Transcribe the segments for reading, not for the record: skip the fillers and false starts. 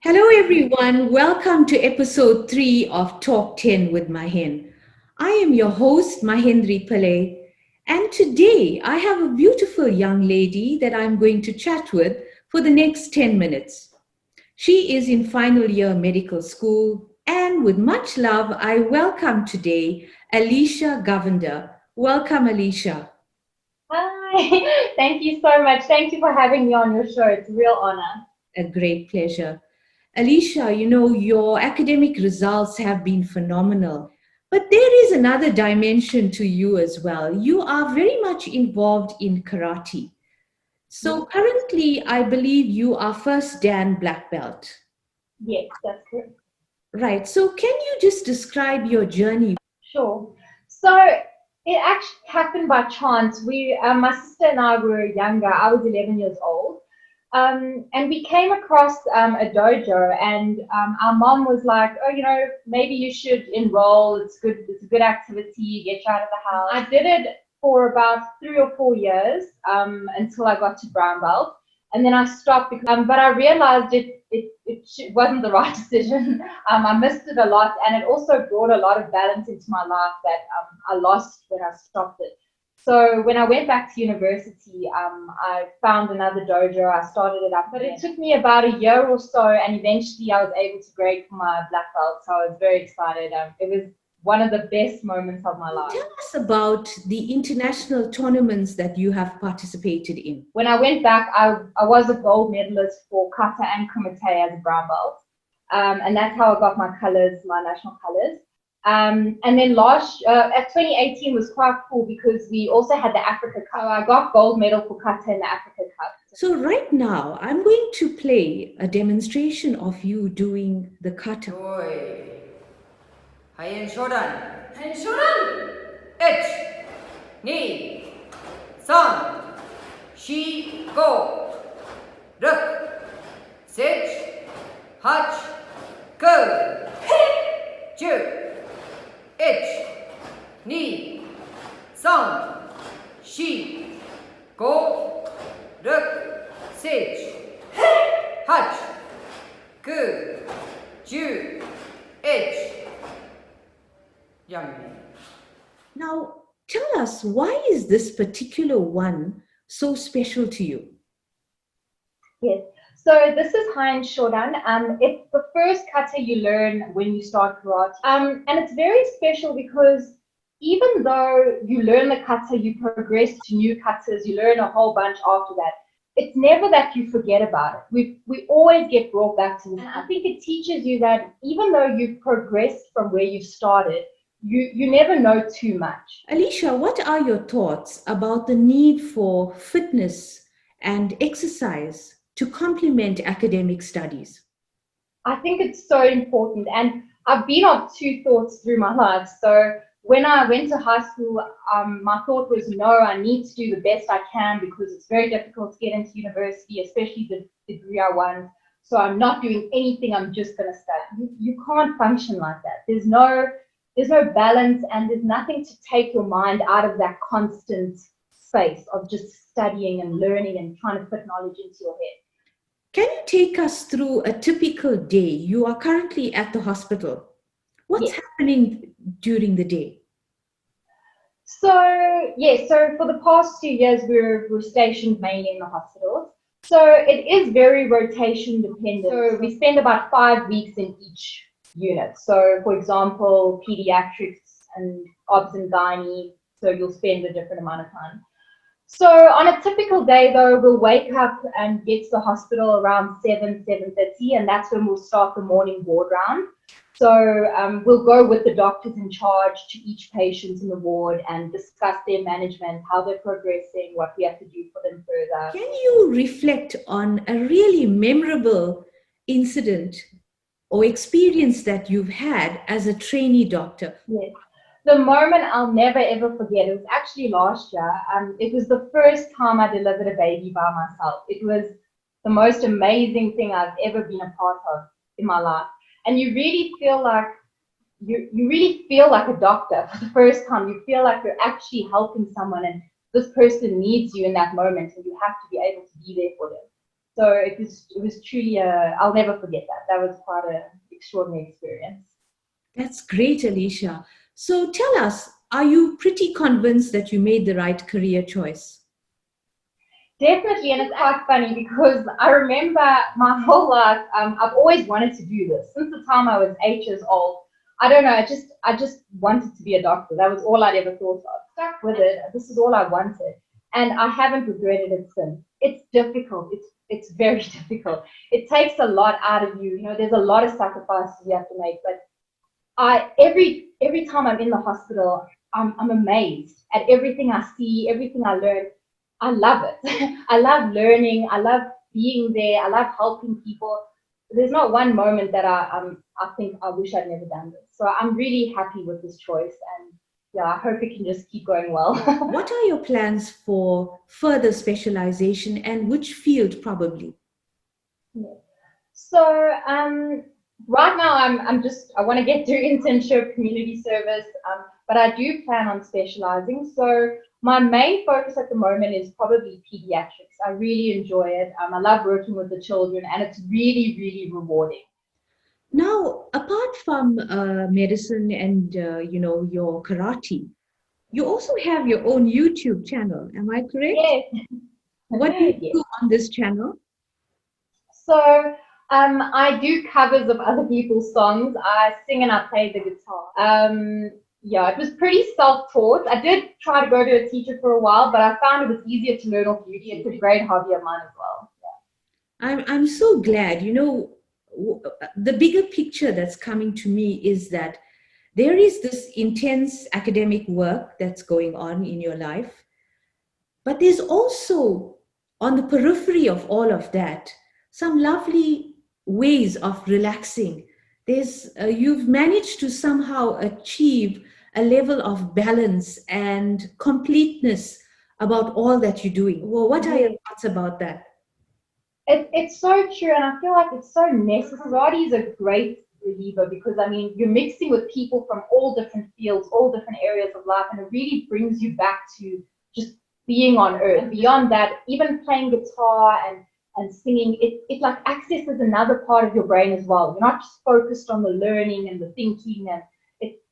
Hello, everyone. Welcome to episode 3 of Talk 10 with Mahen. I am your host, Mahenthri Pillay, and today I have a beautiful young lady that I'm going to chat with for the next 10 minutes. She is in final year medical school, and with much love, I welcome today Alysha Govender. Welcome, Alysha. Hi, thank you so much. Thank you for having me on your show. It's a real honor. A great pleasure. Alicia, your academic results have been phenomenal, but there is another dimension to you as well. You are very much involved in karate. So currently, I believe you are first Dan black belt. Yes, that's correct. Right. So can you just describe your journey? Sure. So it actually happened by chance. My sister and I were younger. I was 11 years old. And we came across a dojo, and our mom was like, "Oh, maybe you should enroll. It's good. It's a good activity. Get you out of the house." I did it for about 3 or 4 years until I got to brown belt, and then I stopped but I realized it wasn't the right decision. I missed it a lot, and it also brought a lot of balance into my life that I lost when I stopped it. So when I went back to university, I found another dojo. I started it up, but it took me about a year or so, and eventually I was able to grade for my black belt. So I was very excited. It was one of the best moments of my life. Tell us about the international tournaments that you have participated in. When I went back, I was a gold medalist for kata and kumite as a brown belt, and that's how I got my colors, my national colors. And then at 2018 was quite cool because we also had the Africa Cup. I got gold medal for kata in the Africa Cup. So right now, I'm going to play a demonstration of you doing the kata. Oi. Hayen Shodan. Hayen Shodan. H. Ni. San. Shi. Go. Ruk. Sech. Hach. Go. Ju. H. Ni. San. Shi. Go. Ruk. Sech. Hach. Go. Ju. H. Young. Now, tell us, why is this particular one so special to you? Yes. So this is Hayen Shodan. It's the first kata you learn when you start karate. And it's very special because even though you learn the kata, you progress to new katas, you learn a whole bunch after that. It's never that you forget about it. We always get brought back to this. And I think it teaches you that even though you've progressed from where you've started, you never know too much. Alysha, what are your thoughts about the need for fitness and exercise to complement academic studies? I think it's so important, and I've been of two thoughts through my life. So when I went to high school, my thought was, no, I need to do the best I can because it's very difficult to get into university, especially the degree I want. So I'm not doing anything, I'm just going to study. You can't function like that. There's no balance, and there's nothing to take your mind out of that constant space of just studying and learning and trying to put knowledge into your head. Can you take us through a typical day? You are currently at the hospital. What's happening during the day? So for the past 2 years, we're stationed mainly in the hospitals. So it is very rotation dependent. So we spend about 5 weeks in each unit. So for example, pediatrics and obs and gynae, so you'll spend a different amount of time. So on a typical day though, we'll wake up and get to the hospital around 7:30, and that's when we'll start the morning ward round. So we'll go with the doctors in charge to each patient in the ward and discuss their management, how they're progressing, what we have to do for them further. Can you reflect on a really memorable incident or experience that you've had as a trainee doctor? Yes. The moment I'll never ever forget, it was actually last year. It was the first time I delivered a baby by myself. It was the most amazing thing I've ever been a part of in my life. And you really feel like a doctor for the first time. You feel like you're actually helping someone, and this person needs you in that moment, and you have to be able to be there for them. So it was truly I'll never forget that. That was quite an extraordinary experience. That's great, Alysha. So tell us, are you pretty convinced that you made the right career choice? Definitely, and it's quite funny because I remember my whole life, I've always wanted to do this since the time I was 8 years old. I don't know, I just wanted to be a doctor. That was all I'd ever thought of. Stuck with it. This is all I wanted, and I haven't regretted it since. It's difficult. It's very difficult. It takes a lot out of you. You know, there's a lot of sacrifices you have to make. But every time I'm in the hospital, I'm amazed at everything I see, everything I learn. I love it. I love learning. I love being there. I love helping people. There's not one moment that I think I wish I'd never done this. So I'm really happy with this choice, and yeah, I hope it can just keep going well. What are your plans for further specialization and which field probably? So right now I want to get through internship, community service, but I do plan on specializing. So my main focus at the moment is probably pediatrics. I really enjoy it. I love working with the children, and it's really, really rewarding. Now, apart from medicine and your karate, you also have your own YouTube channel. Am I correct? Yes. What do you Yes. do on this channel? So I do covers of other people's songs. I sing and I play the guitar. Yeah, it was pretty self-taught. I did try to go to a teacher for a while, but I found it was easier to learn off YouTube. It's a great hobby of mine as well. I'm so glad. The bigger picture that's coming to me is that there is this intense academic work that's going on in your life, but there's also on the periphery of all of that some lovely ways of relaxing. You've managed to somehow achieve a level of balance and completeness about all that you're doing. Well, what are your Yeah. thoughts about that? It's so true, and I feel like it's so necessary. Karate is a great reliever because I mean you're mixing with people from all different fields, all different areas of life, and it really brings you back to just being on earth. Beyond that, even playing guitar and singing, it like accesses another part of your brain as well. You're not just focused on the learning and the thinking, and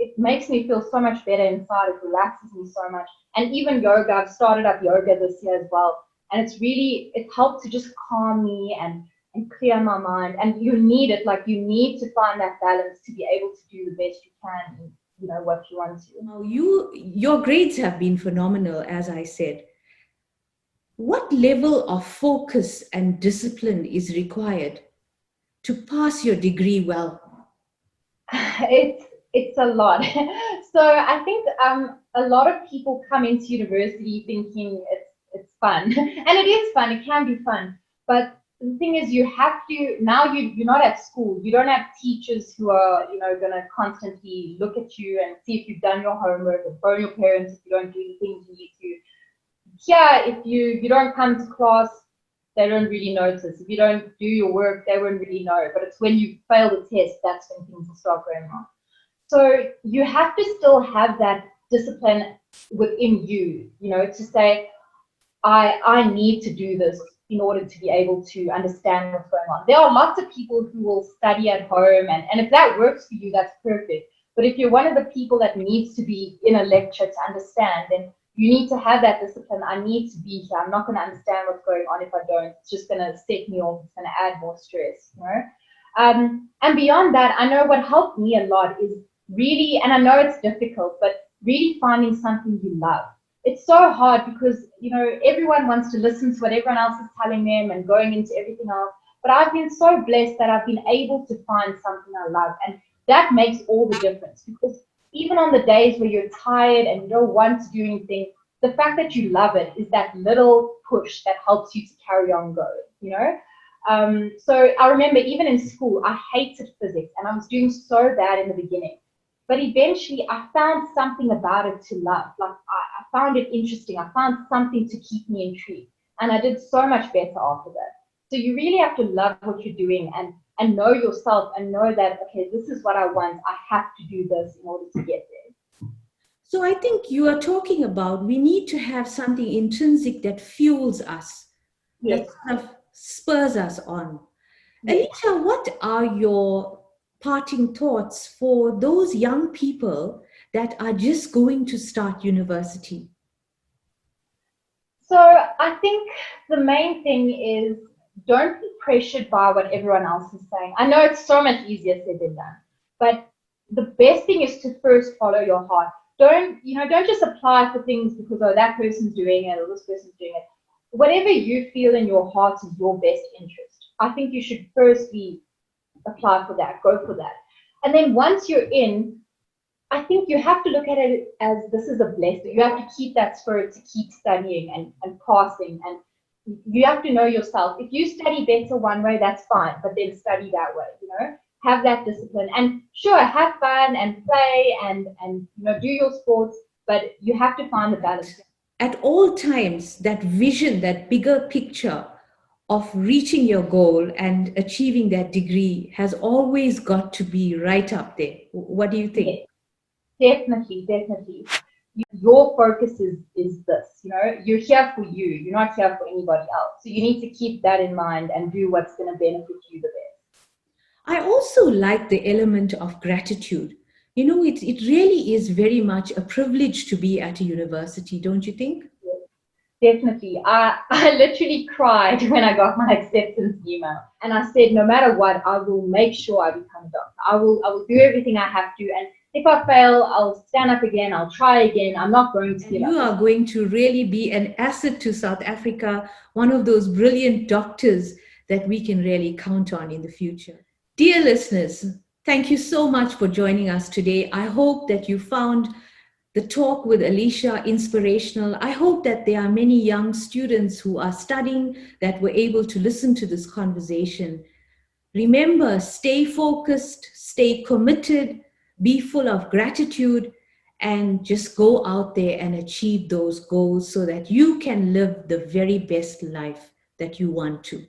it makes me feel so much better inside. It relaxes me so much. And even yoga, I've started up yoga this year as well. And it helped to just calm me and clear my mind. And you need it, like you need to find that balance to be able to do the best you can in, what you want to. Now, your grades have been phenomenal, as I said. What level of focus and discipline is required to pass your degree well? It's a lot. So I think a lot of people come into university thinking it's fun, and it is fun. It can be fun, but the thing is, you have to now. You're not at school. You don't have teachers who are going to constantly look at you and see if you've done your homework or phone your parents if you don't do the things you need to. Here, if you don't come to class, they don't really notice. If you don't do your work, they won't really know. But it's when you fail the test, that's when things will start going wrong. So you have to still have that discipline within you, to say, I need to do this in order to be able to understand what's going on. There are lots of people who will study at home, and if that works for you, that's perfect. But if you're one of the people that needs to be in a lecture to understand, then you need to have that discipline. I need to be here. I'm not going to understand what's going on if I don't. It's just going to set me off. It's going to add more stress, And beyond that, I know what helped me a lot is really, and I know it's difficult, but really finding something you love. It's so hard because, everyone wants to listen to what everyone else is telling them and going into everything else. But I've been so blessed that I've been able to find something I love. And that makes all the difference because even on the days where you're tired and you don't want to do anything, the fact that you love it is that little push that helps you to carry on going, So I remember even in school, I hated physics and I was doing so bad in the beginning. But eventually I found something about it to love. Like I found it interesting. I found something to keep me intrigued. And I did so much better after that. So you really have to love what you're doing and know yourself and know that, okay, this is what I want. I have to do this in order to get there. So I think you are talking about we need to have something intrinsic that fuels us. Yes. That sort of spurs us on. Yes. Alysha, what are your parting thoughts for those young people that are just going to start university? So I think the main thing is don't be pressured by what everyone else is saying. I know it's so much easier said than done, but the best thing is to first follow your heart. Don't just apply for things because oh that person's doing it or this person's doing it. Whatever you feel in your heart is your best interest. I think you should firstly apply for that, go for that. And then once you're in, I think you have to look at it as this is a blessing. You have to keep that spirit to keep studying and passing. And you have to know yourself. If you study better one way, that's fine, but then study that way, have that discipline. And sure, have fun and play and do your sports, but you have to find the balance. At all times, that vision, that bigger picture of reaching your goal and achieving that degree has always got to be right up there. What do you think? Definitely, definitely. Your focus is this, you're here for you. You're not here for anybody else. So you need to keep that in mind and do what's going to benefit you the best. I also like the element of gratitude. It really is very much a privilege to be at a university, don't you think? Definitely. I literally cried when I got my acceptance email. And I said, no matter what, I will make sure I become a doctor. I will do everything I have to. And if I fail, I'll stand up again. I'll try again. I'm not going to give up. You are going to really be an asset to South Africa, one of those brilliant doctors that we can really count on in the future. Dear listeners, thank you so much for joining us today. I hope that you found the talk with Alysha inspirational. I hope that there are many young students who are studying that were able to listen to this conversation. Remember, stay focused, stay committed, be full of gratitude, and just go out there and achieve those goals so that you can live the very best life that you want to.